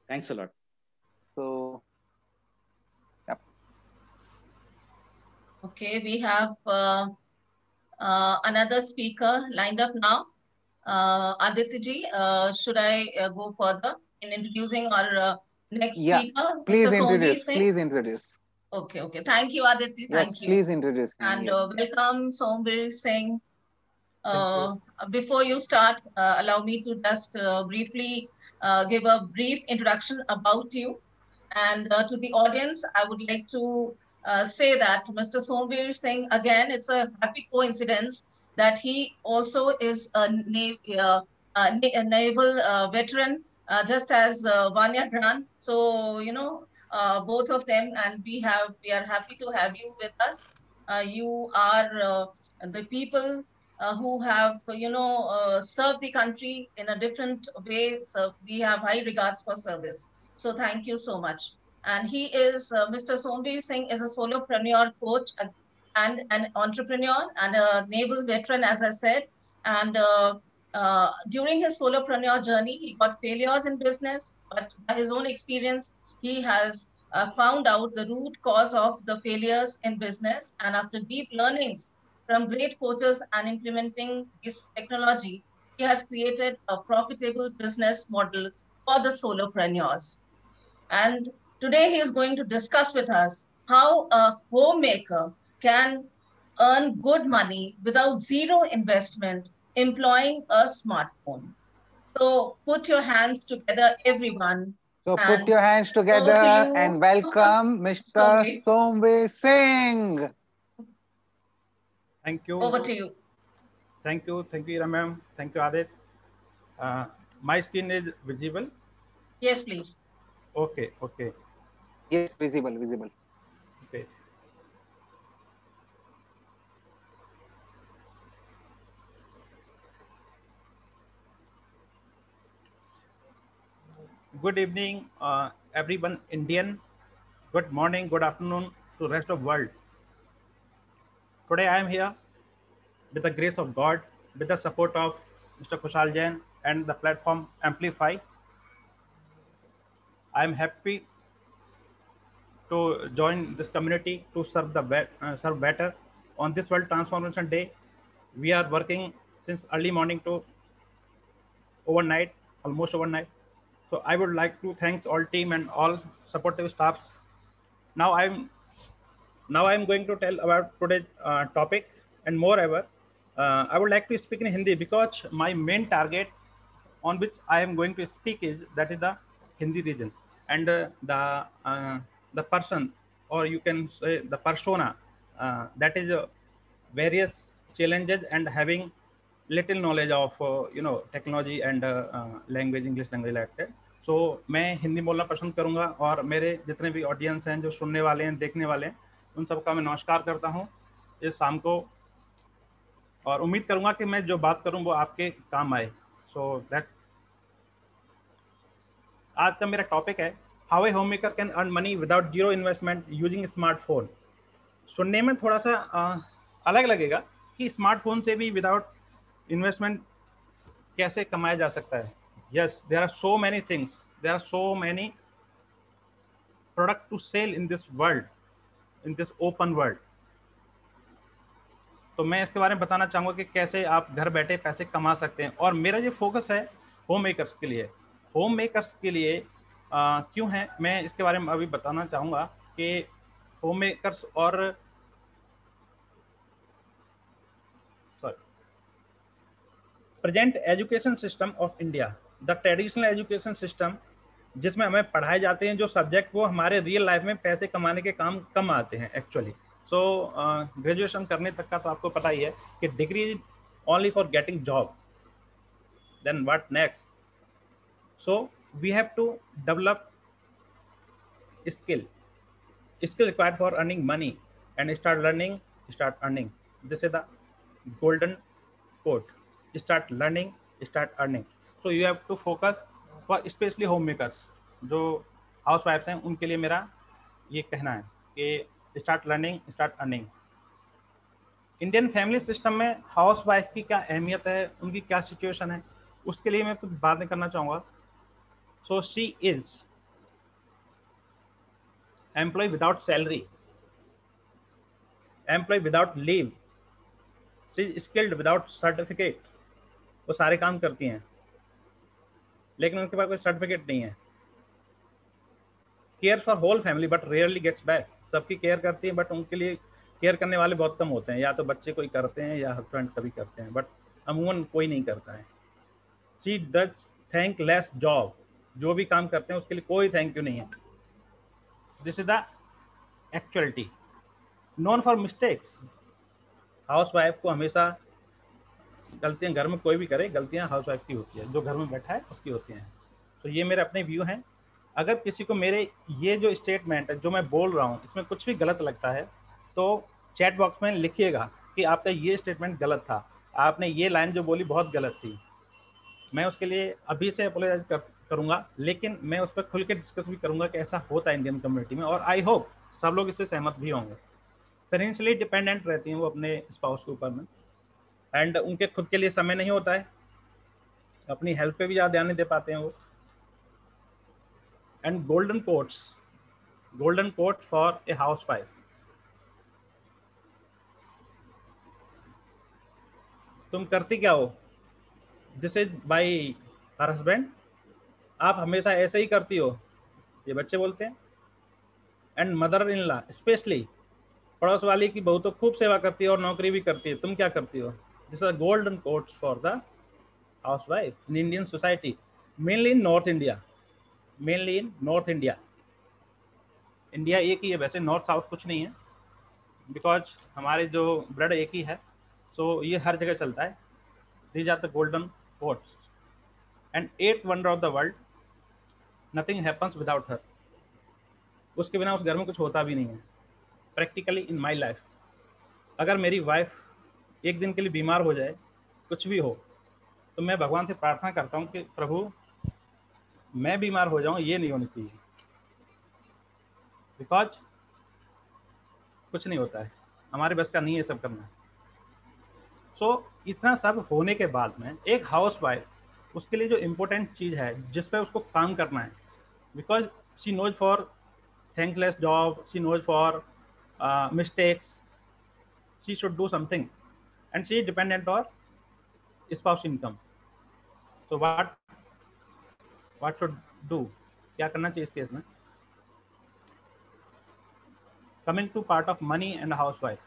Thanks a lot. So, yep. Okay, we have another speaker lined up now. Aditya ji, should I go further in introducing our next speaker, Please Mr. Somveer introduce. Singh? Please introduce. Okay, okay. Thank you, Aditya. Yes, Thank you. please introduce him. And Yes. welcome, Somveer Singh. Before you start, allow me to just briefly give a brief introduction about you. And to the audience, I would like to say that Mr. Somveer Singh, again, it's a happy coincidence that he also is a naval veteran, just as Vanya Grant. So, you know, both of them, and we are happy to have you with us. You are the people who have, served the country in a different way. So we have high regards for service. So thank you so much. And he is, Mr. Somveer Singh is a solopreneur coach and an entrepreneur and a naval veteran, as I said. And during his solopreneur journey, he got failures in business, but by his own experience, he has found out the root cause of the failures in business. And after deep learnings from great coaches and implementing this technology, he has created a profitable business model for the solopreneurs. And today he is going to discuss with us how a homemaker can earn good money without zero investment employing a smartphone. So put your hands together, everyone. So put your hands together and welcome Mr. Somveer Singh. Thank you. Over to you. Thank you, Ira ma'am. Thank you, Adit. My screen is visible? Yes, please. Okay. Yes, visible. Okay. Good evening, everyone Indian. Good morning, good afternoon to rest of world. Today I am here with the grace of God, with the support of Mr. Kushal Jain and the platform Amplify. I am happy to join this community to serve serve better on this World Transformation Day. We are working since early morning to overnight, almost overnight. So I would like to thank all team and all supportive staffs. Now I'm going to tell about today's topic, and moreover, I would like to speak in Hindi because my main target on which I am going to speak is that is the Hindi region, and the person, or you can say the persona, that is various challenges and having little knowledge of technology and language, English language like that. So मैं हिंदी बोलना पसंद करूंगा, और मेरे जितने भी audience हैं, जो सुनने वाले हैं, देखने वाले हैं, उन सबका मैं नमस्कार करता हूं इस शाम को, और उम्मीद करूंगा कि मैं जो बात करूं वो आपके काम आए. सो दैट आज का मेरा टॉपिक है how a home maker can earn money without zero investment using smartphone. सुनने में थोड़ा सा अलग लगेगा कि स्मार्टफोन से भी विदाउट इन्वेस्टमेंट कैसे कमाया जा सकता है. Yes, there are so many things, there are so many product to sell in this world, in this open world. तो मैं इसके बारे में बताना चाहूँगा कि कैसे आप घर बैठे पैसे कमा सकते हैं. और मेरा ये फोकस है होम मेकर्स के लिए. होम मेकर्स के लिए क्यों है, मैं इसके बारे में अभी बताना चाहूँगा कि होम मेकर्स और present education system of India, the traditional education system, जिसमें हमें पढ़ाए जाते हैं जो सब्जेक्ट वो हमारे रियल लाइफ में पैसे कमाने के काम कम आते हैं एक्चुअली. सो ग्रेजुएशन करने तक का तो आपको पता ही है कि degree is only for getting job. Then what next? So we have to develop skill required for earning money and start learning, start earning. This is the golden quote. Start learning, start earning. So you have to focus for especially homemakers, जो house wives हैं, उनके लिए मेरा ये कहना है कि start learning, start earning. Indian family system में हाउस वाइफ की क्या अहमियत है, उनकी क्या सिचुएशन है, उसके लिए मैं कुछ बातें करना चाहूँगा. So she is employ without salary, employ without leave, skilled without certificate, वो सारे काम करती हैं लेकिन उनके पास कोई सर्टिफिकेट नहीं है। Care for whole family but rarely gets back, सबकी केयर करती है बट उनके लिए केयर करने वाले बहुत कम होते हैं, या तो बच्चे कोई करते हैं या हस्बैंड कभी करते हैं, बट अमूमन कोई नहीं करता है। She does thank less job, जो भी काम करते हैं उसके लिए कोई थैंक यू नहीं है। This is the actuality. Known for mistakes, house wife को हमेशा गलतियां, घर में कोई भी करे गलतियां हाउस वाइफ की होती है, जो घर में बैठा है उसकी होती हैं। तो ये मेरे अपने व्यू हैं। अगर किसी को मेरे ये जो स्टेटमेंट है जो मैं बोल रहा हूँ इसमें कुछ भी गलत लगता है तो चैट बॉक्स में लिखिएगा कि आपका ये स्टेटमेंट गलत था, आपने ये लाइन जो बोली बहुत गलत थी। मैं उसके लिए अभी से अपोलोजाइज करूंगा, लेकिन मैं उस पर खुल के डिस्कस भी करूंगा कि ऐसा होता है इंडियन कम्युनिटी में, और आई होप सब लोग इससे सहमत भी होंगे। फाइनेंशियली डिपेंडेंट रहती हैं वो अपने स्पाउस के ऊपर में, एंड उनके खुद के लिए समय नहीं होता है, अपनी हेल्थ पे भी ज़्यादा ध्यान नहीं दे पाते हैं वो। And golden quote for a house wife, तुम करती क्या हो? This is by her husband, आप हमेशा ऐसे ही करती हो, ये बच्चे बोलते हैं। And mother in law specially, पड़ोस वाली की बहू तो खूब सेवा करती है और नौकरी भी करती है, तुम क्या करती हो? This are golden quotes for the house wife in Indian society, mainly in north India, mainly in north India. India एक ही है वैसे, नॉर्थ साउथ कुछ नहीं है, बिकॉज हमारे जो ब्लड एक ही है, सो ये हर जगह चलता है। These are the golden quotes. And eight wonder of the world, nothing happens without her, उसके बिना उस घर में कुछ होता भी नहीं है। प्रैक्टिकली इन माई लाइफ, अगर मेरी वाइफ एक दिन के लिए बीमार हो जाए, कुछ भी हो, तो मैं भगवान से प्रार्थना करता हूँ कि प्रभु मैं बीमार हो जाऊँ, ये नहीं होनी चाहिए, बिकॉज कुछ नहीं होता है, हमारे बस का नहीं है सब करना। सो इतना सब होने के बाद में एक हाउस वाइफ, उसके लिए जो इम्पोर्टेंट चीज़ है जिस पर उसको काम करना है, because she knows for thankless job, she knows for mistakes, she should do something, and she is dependent on spouse income. So what should do, क्या करना चाहिए इस केस में? Coming to part of money and housewife,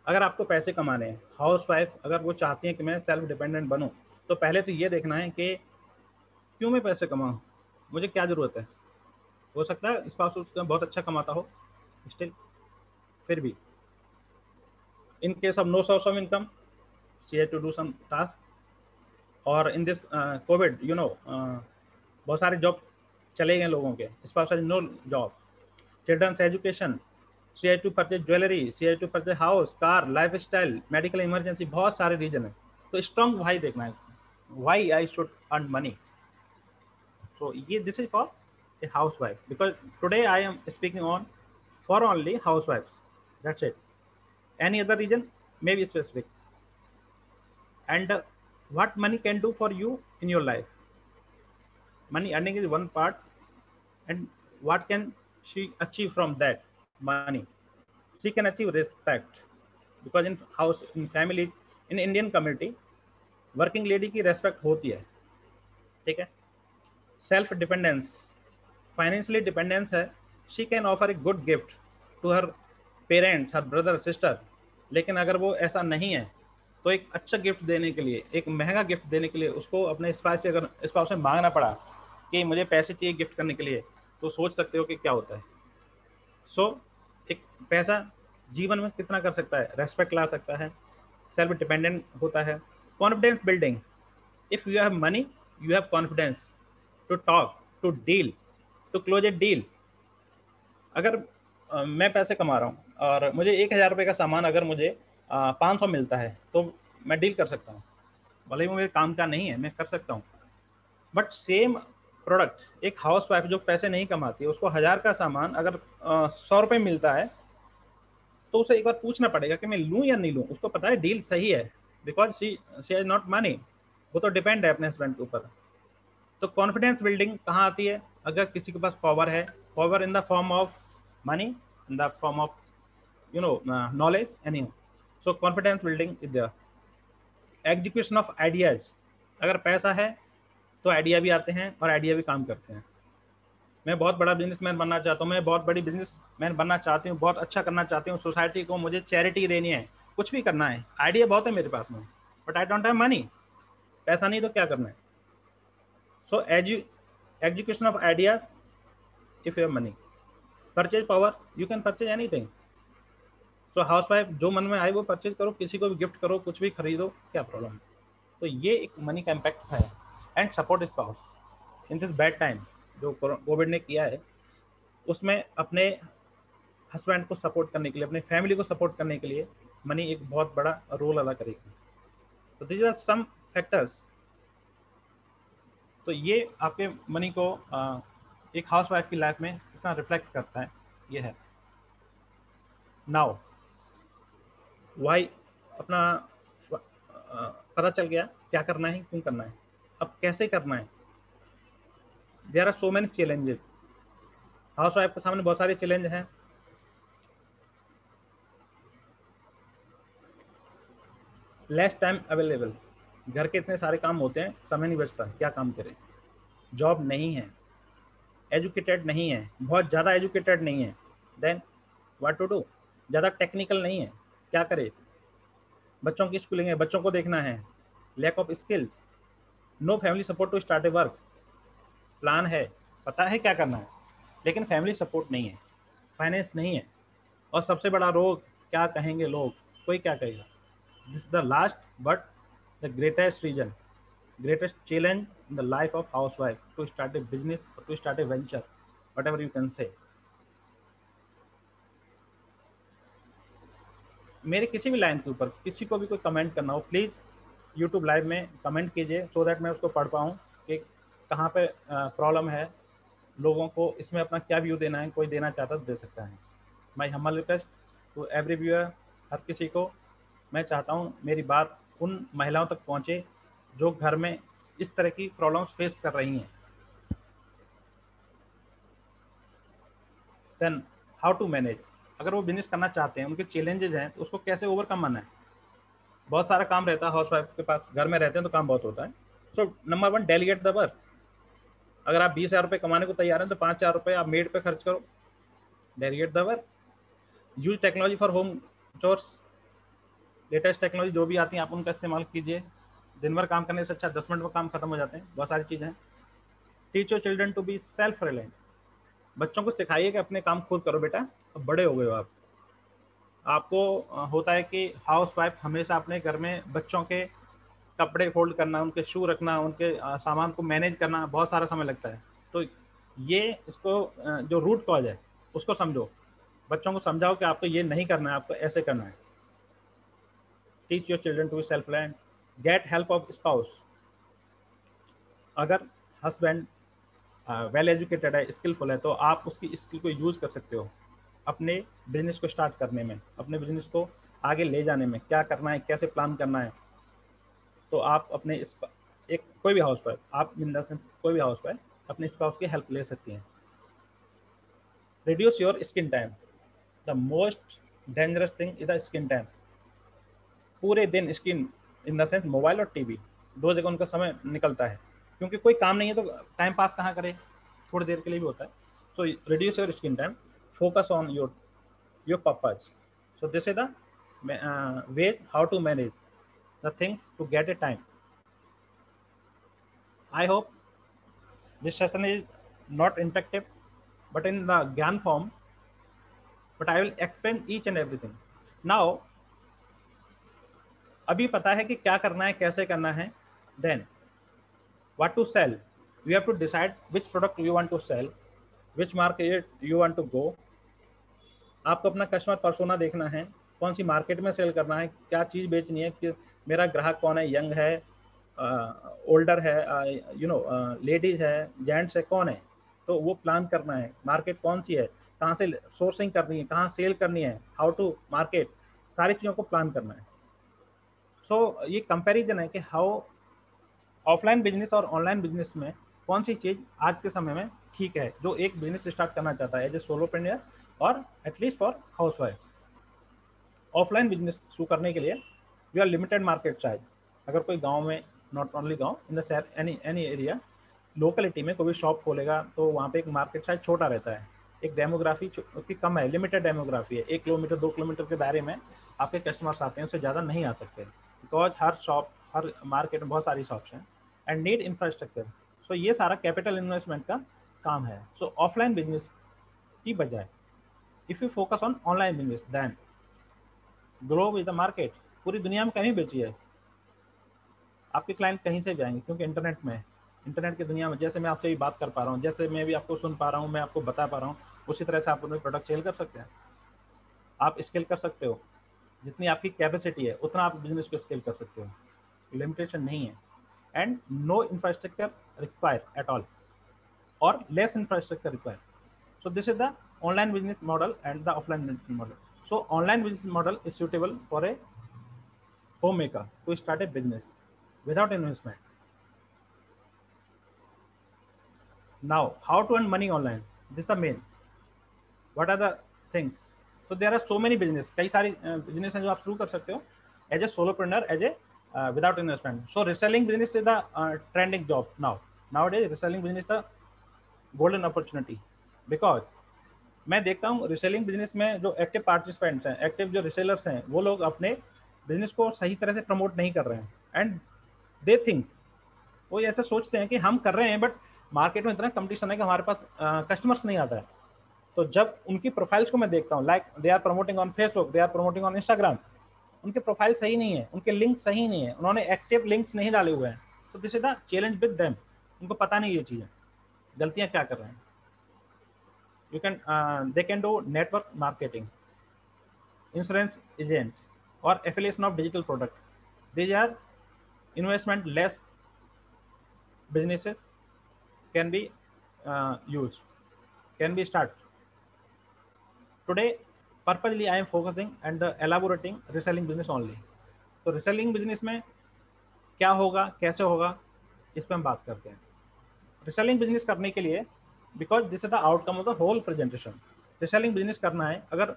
अगर आपको पैसे कमाने हैं, हाउस वाइफ अगर वो चाहती है कि मैं सेल्फ डिपेंडेंट बनूं, तो पहले तो ये देखना है कि क्यों मैं पैसे कमाऊं, मुझे क्या ज़रूरत है। हो सकता है स्पाउस उसका बहुत अच्छा कमाता हो, स्टिल फिर भी in case of no source of income, she had to do some task, or in this COVID, बहुत सारे जॉब चले गए लोगों के, spouse has no job, children's education, she had to purchase jewelry, she had to purchase house, car, lifestyle, medical emergency, बहुत सारे reason है। तो स्ट्रॉन्ग भाई देखना है, why I should earn money. So ये this is for a housewife, because today I am speaking on for only housewives, that's it. Any other reason may be specific. And what money can do for you in your life, money earning is one part, and what can she achieve from that money? She can achieve respect, because in house, in family, in Indian community, working lady की respect होती है, ठीक है। self dependence, financially dependence है, she can offer a good gift to her parents, her brother, sister, लेकिन अगर वो ऐसा नहीं है तो एक अच्छा गिफ्ट देने के लिए, एक महंगा गिफ्ट देने के लिए उसको अपने स्पाउस से, अगर स्पाउस से मांगना पड़ा कि मुझे पैसे चाहिए गिफ्ट करने के लिए, तो सोच सकते हो कि क्या होता है। सो एक पैसा जीवन में कितना कर सकता है, रेस्पेक्ट ला सकता है, सेल्फ डिपेंडेंट होता है, confidence building. If you have money you have confidence to talk, to deal, to close a deal. अगर मैं पैसे कमा रहा हूँ और मुझे 1000 रुपये का सामान अगर मुझे 500 मिलता है तो मैं डील कर सकता हूँ, भले ही वो मेरे काम का नहीं है, मैं कर सकता हूँ। बट सेम प्रोडक्ट एक हाउस वाइफ जो पैसे नहीं कमाती है, उसको 1000 का सामान अगर 100 रुपये मिलता है तो उसे एक बार पूछना पड़ेगा कि मैं लूँ या नहीं लूँ। उसको पता है डील सही है, because she has not money, वो तो डिपेंड है अपने हस्बैंड के ऊपर। तो कॉन्फिडेंस बिल्डिंग कहाँ आती है? अगर किसी के पास पावर है, power in the form of money, in the form of knowledge, anyhow. So confidence building is there. Execution of ideas, अगर पैसा है तो आइडिया भी आते हैं और आइडिया भी काम करते हैं। मैं बहुत बड़ा बिजनेसमैन बनना चाहता हूँ, मैं बहुत बड़ी बिजनेसमैन बनना चाहती हूँ, बहुत अच्छा करना चाहती हूँ सोसाइटी को, मुझे चैरिटी देनी है, कुछ भी करना है, आइडिया बहुत है मेरे पास में, but I don't have money, पैसा नहीं तो क्या करना है। So execution of idea, if you have money, purchase power, you can purchase anything. तो हाउस वाइफ जो मन में आए वो परचेज करो, किसी को भी गिफ्ट करो, कुछ भी खरीदो, क्या प्रॉब्लम है। तो ये एक मनी का इम्पैक्ट है। And support spouse in this bad time जो कोविड ने किया है, उसमें अपने हस्बैंड को सपोर्ट करने के लिए, अपने फैमिली को सपोर्ट करने के लिए मनी एक बहुत बड़ा रोल अदा करेगी। तो दिस आर सम फैक्टर्स। तो ये आपके मनी को एक हाउस वाइफ की लाइफ में कितना रिफ्लेक्ट करता है, ये है। नाउ वाई अपना पता चल गया क्या करना है, क्यों करना है, अब कैसे करना है। There are so many challenges, house wife के सामने बहुत सारे चैलेंज हैं। लेस टाइम अवेलेबल, घर के इतने सारे काम होते हैं, समय नहीं बचता, क्या काम करें। जॉब नहीं है, एजुकेटेड नहीं है, बहुत ज़्यादा एजुकेटेड नहीं है, देन व्हाट टू डू। ज़्यादा टेक्निकल नहीं है, क्या करे। बच्चों की स्कूलिंग है, बच्चों को देखना है, lack of skills, no family support to start a work. Plan है, पता है क्या करना है, लेकिन फैमिली सपोर्ट नहीं है, फाइनेंस नहीं है, और सबसे बड़ा रोग क्या कहेंगे लोग, कोई क्या कहेगा। This is the last but the greatest reason, greatest challenge in the life of housewife to start a business or to start a venture, whatever you can say. मेरे किसी भी लाइन के ऊपर किसी को भी कोई कमेंट करना हो, प्लीज़ यूट्यूब लाइव में कमेंट कीजिए, सो दैट मैं उसको पढ़ पाऊँ कि कहाँ पे प्रॉब्लम है, लोगों को इसमें अपना क्या व्यू देना है, कोई देना चाहता तो दे सकता है। My humble request to every viewer, हर किसी को मैं चाहता हूँ मेरी बात उन महिलाओं तक पहुँचे जो घर में इस तरह की प्रॉब्लम्स फेस कर रही हैं। देन हाउ टू मैनेज, अगर वो बिजनेस करना चाहते हैं, उनके चैलेंजेस हैं, तो उसको कैसे ओवरकम करना है। बहुत सारा काम रहता है हाउस वाइफ के पास, घर में रहते हैं तो काम बहुत होता है। So number 1, delegate the work. अगर आप 20,000 रुपये कमाने को तैयार हैं तो 5,000 रुपये आप मेड पे खर्च करो, delegate the work. Use technology for home chores, latest technology जो भी आती है आप उनका इस्तेमाल कीजिए। दिन भर काम करने से अच्छा 10 मिनट में काम खत्म हो जाते हैं, बहुत सारी चीज़ें हैं। Teach your children to be self reliant, बच्चों को सिखाइए कि अपने काम खुद करो बेटा, अब बड़े हो गए हो आप। आपको होता है कि हाउस वाइफ हमेशा अपने घर में बच्चों के कपड़े फोल्ड करना, उनके शू रखना, उनके सामान को मैनेज करना बहुत सारा समय लगता है। तो ये इसको जो रूट कॉज है उसको समझो, बच्चों को समझाओ कि आपको ये नहीं करना है, आपको ऐसे करना है। Teach your children to be self reliant, get help of spouse. अगर हस्बैंड वेल एजुकेटेड है, स्किलफुल है, तो आप उसकी स्किल को यूज कर सकते हो अपने बिजनेस को स्टार्ट करने में, अपने बिजनेस को आगे ले जाने में, क्या करना है, कैसे प्लान करना है। तो आप अपने एक कोई भी हाउस वाइफ, आप कोई भी हाउस वाइफ अपने स्पाउस की हेल्प ले सकती हैं। Reduce your screen time, the most dangerous thing is the screen time. पूरे दिन screen in the sense mobile और टीवी, दो जगह उनका समय निकलता है, क्योंकि कोई काम नहीं है तो टाइम पास कहाँ करे, थोड़ी देर के लिए भी होता है। So reduce your screen time, focus on your purpose. So this is the way how to manage the things to get a time. I hope this session is not interactive but in the gyan form, but I will explain each and everything. Now अभी पता है कि क्या करना है, कैसे करना है। Then what to sell, you have to decide which product you want to sell, which market you want to go. आपको अपना कस्टमर पर्सोना देखना है, कौन सी मार्केट में सेल करना है, क्या चीज़ बेचनी है, कि मेरा ग्राहक कौन है, यंग है, ओल्डर है, लेडीज है, जेंट्स है, कौन है। तो वो प्लान करना है, मार्केट कौन सी है, कहाँ से सोर्सिंग करनी है, कहाँ सेल करनी है, हाउ टू मार्केट, सारी चीज़ों को प्लान करना है। सो ये कंपैरिजन है कि हाउ ऑफलाइन बिजनेस और ऑनलाइन बिजनेस में कौन सी चीज़ आज के समय में ठीक है जो एक बिजनेस स्टार्ट करना चाहता है एज ए सोलोप्रेन्योर और at least for housewife. Offline business शुरू करने के लिए you are limited market size. अगर कोई गांव में, नॉट ओनली गांव, इन द शहर, एनी एरिया, लोकलिटी में कोई भी शॉप खोलेगा तो वहाँ पे एक मार्केट साइज छोटा रहता है, एक डेमोग्राफी उसकी कम है, लिमिटेड डेमोग्राफी है। 1 किलोमीटर 2 किलोमीटर के दायरे में आपके कस्टमर्स आते हैं, उससे ज़्यादा नहीं आ सकते, बिकॉज हर मार्केट में बहुत सारी शॉप्स हैं एंड नीड इंफ्रास्ट्रक्चर। सो ये सारा कैपिटल इन्वेस्टमेंट का काम है। सो ऑफलाइन बिजनेस की बजाय if you focus on online business then grow with the market. पूरी दुनिया में कहीं बेची है, आपके क्लाइंट कहीं से भी आएंगे, क्योंकि इंटरनेट में, इंटरनेट की दुनिया में जैसे मैं आपसे भी बात कर पा रहा हूँ, जैसे मैं भी आपको सुन पा रहा हूँ, मैं आपको बता पा रहा हूँ, उसी तरह से आप अपने प्रोडक्ट सेल कर सकते हैं। आप स्केल कर सकते हो, जितनी आपकी कैपेसिटी है उतना आप बिजनेस को स्केल कर सकते हो, लिमिटेशन नहीं है। And no infrastructure require at all और less infrastructure require. So this is the online business model and the offline business model. So online business model is suitable for a homemaker to start a business without investment. Now, how to earn money online? This is the main. What are the things? So there are so many business. कई सारी business हैं जो आप शुरू कर सकते हो as a solopreneur, as a without investment. So reselling business is the trending job now. Nowadays reselling business is the golden opportunity because मैं देखता हूँ रिसेलिंग बिजनेस में जो एक्टिव पार्टिसिपेंट्स हैं, एक्टिव जो रिसेलर्स हैं, वो लोग अपने बिजनेस को सही तरह से प्रमोट नहीं कर रहे हैं। एंड दे थिंक, वो ऐसा सोचते हैं कि हम कर रहे हैं बट मार्केट में इतना कंपटीशन है कि हमारे पास कस्टमर्स नहीं आता है। तो जब उनकी प्रोफाइल्स को मैं देखता हूँ, like they are promoting on Facebook, they are promoting on Instagram, उनके प्रोफाइल सही नहीं है, उनके लिंक सही नहीं है, उन्होंने एक्टिव लिंक्स नहीं डाले हुए हैं। तो this is the challenge with them. उनको पता नहीं ये चीज़ें, गलतियाँ क्या कर रहे हैं। You can they can do network marketing, insurance agent, or affiliation of digital product. These are investment less businesses can be used, can be start. Today purposely I am focusing and elaborating reselling business only. तो reselling business में क्या होगा, कैसे होगा, इस पर हम बात करते हैं। रिसेलिंग बिजनेस करने के लिए, because this is the outcome of the whole presentation, reselling business करना है। अगर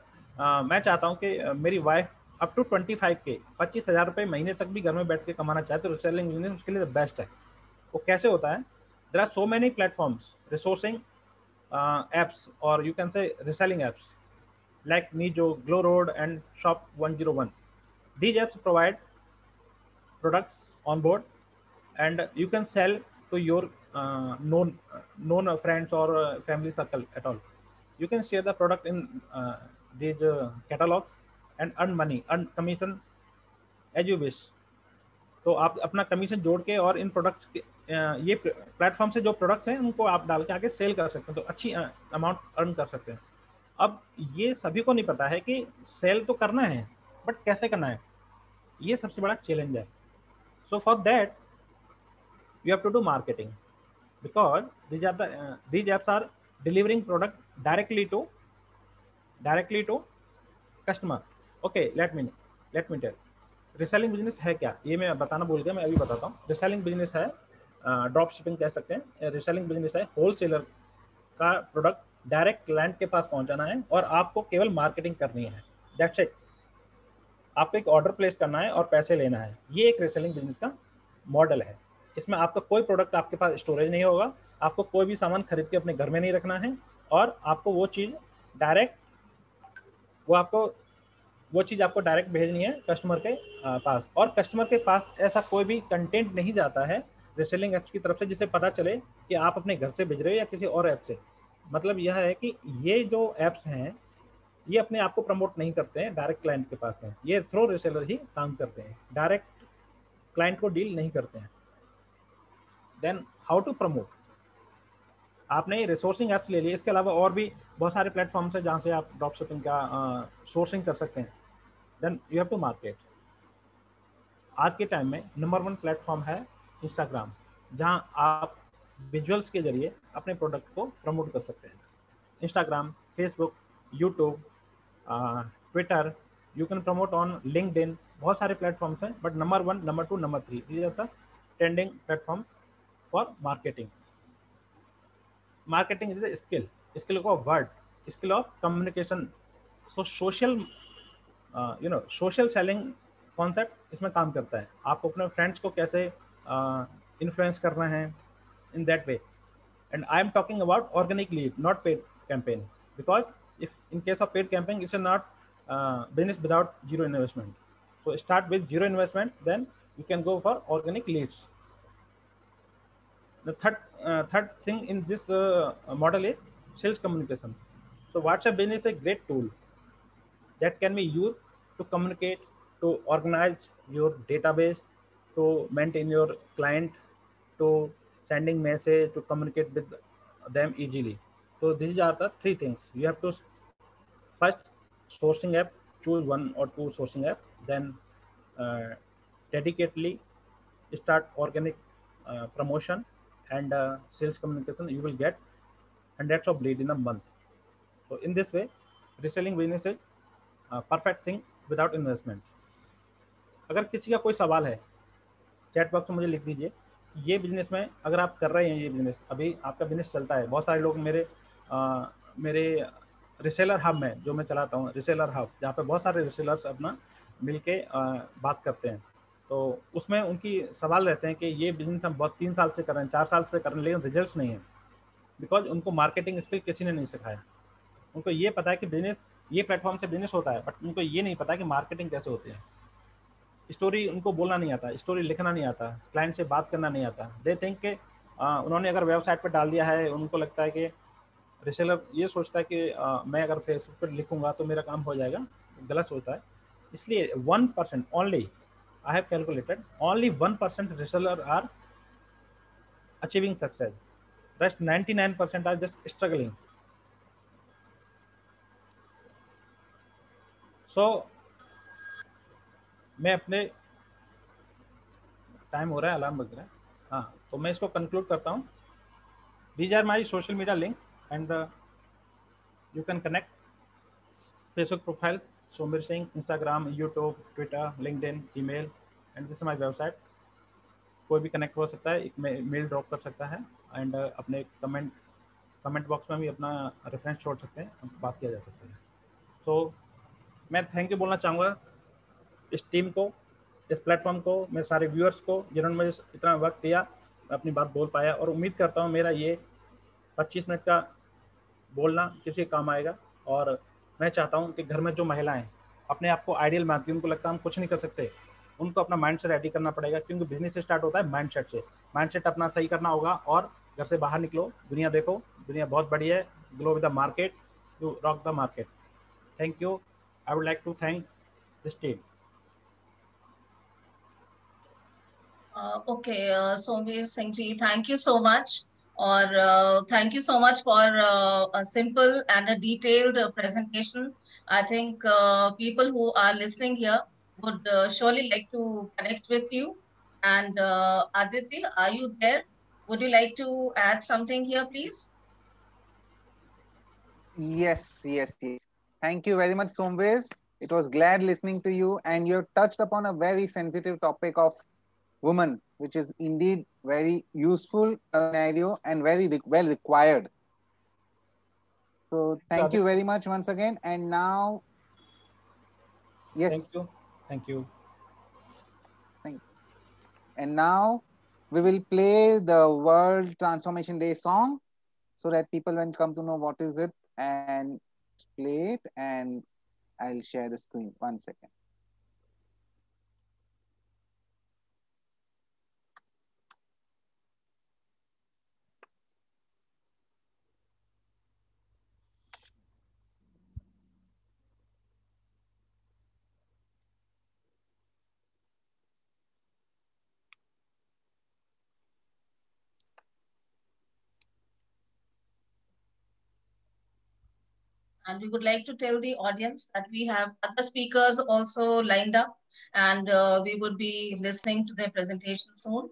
मैं चाहता हूँ कि मेरी वाइफ अप टू 25,000 रुपये महीने तक भी घर में बैठ के कमाना चाहे तो रिसेलिंग बिजनेस उसके लिए बेस्ट है। वो कैसे होता है? There are so many platforms, resourcing apps और you can say reselling apps like नीजो, GlowRoad and Shop 101. These apps provide products on board and you can sell to your known friends or family circle at all. You can share the product in these catalogs and earn money, earn commission as you wish. तो आप अपना commission जोड़ के और इन products के ये platform से जो प्रोडक्ट्स हैं उनको आप डाल के आगे सेल कर सकते हैं, तो अच्छी अमाउंट अर्न कर सकते हैं। अब ये सभी को नहीं पता है कि सेल तो करना है बट कैसे करना है, ये सबसे बड़ा चैलेंज है। So for that you have to do marketing because these apps are delivering product directly to customer. Okay, let me tell, reselling business है क्या, ये मैं बताना भूल गया, मैं अभी बताता हूँ। reselling business है ड्रॉप शिपिंग कह सकते हैं। reselling business है होलसेलर का प्रोडक्ट डायरेक्ट क्लाइंट के पास पहुंचाना है और आपको केवल मार्केटिंग करनी है, दैट्स इट। आपको एक ऑर्डर प्लेस करना है और पैसे लेना है, ये एक रिसेलिंग बिजनेस का मॉडल है। इसमें आपका कोई प्रोडक्ट आपके पास स्टोरेज नहीं होगा, आपको कोई भी सामान खरीद के अपने घर में नहीं रखना है और आपको वो चीज़ डायरेक्ट डायरेक्ट भेजनी है कस्टमर के पास। और कस्टमर के पास ऐसा कोई भी कंटेंट नहीं जाता है रिसेलिंग एप्स की तरफ से जिसे पता चले कि आप अपने घर से भेज रहे हो या किसी और ऐप से। मतलब यह है कि ये जो एप्स हैं ये अपने आप को प्रमोट नहीं करते हैं डायरेक्ट क्लाइंट के पास में, ये थ्रू रिसेलर ही काम करते हैं, डायरेक्ट क्लाइंट को डील नहीं करते हैं। देन हाउ टू प्रमोट, आपने रिसोर्सिंग एप्स ले लिए, इसके अलावा और भी बहुत सारे प्लेटफॉर्म्स हैं जहाँ से आप ड्रॉप शिपिंग का सोर्सिंग कर सकते हैं। Then you have to market. आज के टाइम में नंबर 1 प्लेटफॉर्म है इंस्टाग्राम, जहाँ आप विजुअल्स के जरिए अपने प्रोडक्ट को प्रमोट कर सकते हैं। Instagram, Facebook, YouTube, Twitter, you can promote on LinkedIn, बहुत सारे प्लेटफॉर्म्स हैं but number 1, number 2, number 3 these are the trending platforms for marketing. marketing is a skill of word, skill of communication. So social social selling concept इसमें काम करता है। आप अपने friends को कैसे इन्फ्लुएंस कर रहे हैं in that way. And I am talking about organic lead, not paid campaign, because if in case of paid campaign it's not business without zero investment. So start with zero investment, then you can go for organic leads. The third thing in this model is sales communication. So WhatsApp Business is a great tool that can be used to communicate, to organize your database, to maintain your client, to sending message, to communicate with them easily. So these are the three things. You have to first sourcing app, choose one or two sourcing app, then uh, dedicatedly start organic promotion and sales communication. You will get hundreds of lead in a month. So in this way, reselling business is perfect thing without investment. अगर किसी का कोई सवाल है chat box में मुझे लिख दीजिए। ये बिजनेस में अगर आप कर रहे हैं, ये बिजनेस अभी आपका बिजनेस चलता है, बहुत सारे लोग मेरे रिसेलर हब में जो मैं चलाता हूँ, रिसेलर हब, जहाँ पे बहुत सारे रिसेलर्स अपना मिलके बात करते हैं, तो उसमें उनकी सवाल रहते हैं कि ये बिजनेस हम बहुत 3 साल से कर रहे हैं, 4 साल से कर रहे हैं, लेकिन रिजल्ट नहीं है, बिकॉज उनको मार्केटिंग स्किल किसी ने नहीं सिखाया। उनको ये पता है कि बिजनेस ये प्लेटफॉर्म से बिजनेस होता है, बट उनको ये नहीं पता कि मार्केटिंग कैसे होती है। स्टोरी उनको बोलना नहीं आता, स्टोरी लिखना नहीं आता, क्लाइंट से बात करना नहीं आता। दे थिंक कि उन्होंने अगर वेबसाइट पर डाल दिया है, उनको लगता है कि रिसेलर ये सोचता है कि मैं अगर फेसबुक पर लिखूंगा तो मेरा काम हो जाएगा, गलत सोचता है। इसलिए 1% only, I have calculated, only 1% reseller are achieving success, rest 99% are just struggling. So मैं अपने टाइम हो रहा है, अलार्म बज रहा है, हाँ, तो मैं इसको कंक्लूड करता हूँ। These are my social media links and you can connect Facebook profile Somveer Singh, Instagram, YouTube, Twitter, LinkedIn, email, and this my website. कोई भी कनेक्ट हो सकता है, एक मेल ड्रॉप कर सकता है, एंड अपने कमेंट बॉक्स में भी अपना रेफरेंस छोड़ सकते हैं, बात किया जा सकता है। तो मैं थैंक यू बोलना चाहूँगा इस टीम को, इस प्लेटफॉर्म को, मेरे सारे व्यूअर्स को जिन्होंने मुझे इतना वक्त दिया, अपनी बात बोल पाया, और उम्मीद करता हूँ मेरा ये 25 मिनट का बोलना किसी काम आएगा। और मैं चाहता हूँ कि घर में जो महिलाएं अपने आप को आइडियल मानती हैं, उनको लगता है हम कुछ नहीं कर सकते, उनको अपना माइंड सेट रेडी करना पड़ेगा, क्योंकि बिजनेस स्टार्ट होता है माइंड सेट से। माइंड सेट अपना सही करना होगा और घर से बाहर निकलो, दुनिया देखो, दुनिया बहुत बड़ी है, glow with the market, to rock the market. Thank you. I would like to thank this team. Okay, Somveer Singh ji, thank you so much. Or thank you so much for a simple and a detailed presentation. I think people who are listening here would surely like to connect with you. And Aditi, are you there? Would you like to add something here, please? Yes. Thank you very much, Somveer. It was glad listening to you, and you touched upon a very sensitive topic of women, which is indeed very useful scenario and very well required. So thank you very much once again. And now, yes. Thank you. And now we will play the World Transformation Day song so that people will come to know what is it, and play it, and I'll share the screen. 1 second. And we would like to tell the audience that we have other speakers also lined up, and we would be listening to their presentation soon.